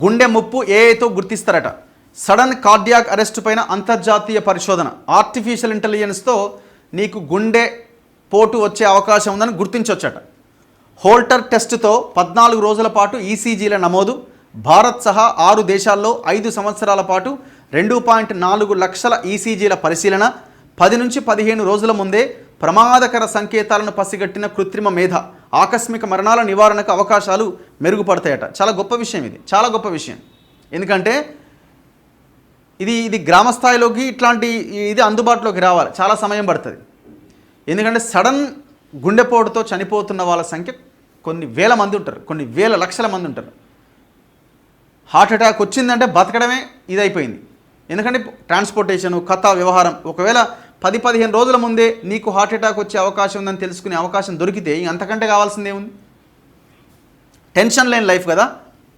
గుండె ముప్పు ఏఐతో గుర్తిస్తారట. Sudden cardiac arrest పైన అంతర్జాతీయ పరిశోధన. ఆర్టిఫిషియల్ ఇంటెలిజెన్స్తో నీకు గుండె పోటు వచ్చే అవకాశం ఉందని గుర్తించవచ్చట. హోల్టర్ టెస్ట్తో 14 రోజుల పాటు ఈసీజీల నమోదు. భారత్ సహా 6 దేశాల్లో 5 సంవత్సరాల పాటు 2.4 లక్షల ఈసీజీల పరిశీలన. 10 నుంచి 15 రోజుల ముందే ప్రమాదకర సంకేతాలను పసిగట్టిన కృత్రిమ మేధ. ఆకస్మిక మరణాల నివారణకు అవకాశాలు మెరుగుపడతాయట. చాలా గొప్ప విషయం ఇది, చాలా గొప్ప విషయం. ఎందుకంటే ఇది గ్రామ స్థాయిలోకి ఇట్లాంటి ఇది అందుబాటులోకి రావాలి, చాలా సమయం పడుతుంది. ఎందుకంటే సడన్ గుండెపోటుతో చనిపోతున్న వాళ్ళ సంఖ్య కొన్ని వేల మంది ఉంటారు, కొన్ని వేల లక్షల మంది ఉంటారు. హార్ట్ అటాక్ వచ్చిందంటే బతకడమే ఇదైపోయింది. ఎందుకంటే ట్రాన్స్పోర్టేషను, కథ, వ్యవహారం. ఒకవేళ 10-15 రోజుల ముందే నీకు హార్ట్ అటాక్ వచ్చే అవకాశం ఉందని తెలుసుకునే అవకాశం దొరికితే అంతకంటే కావాల్సిందే ఉంది. టెన్షన్ లేని లైఫ్ కదా.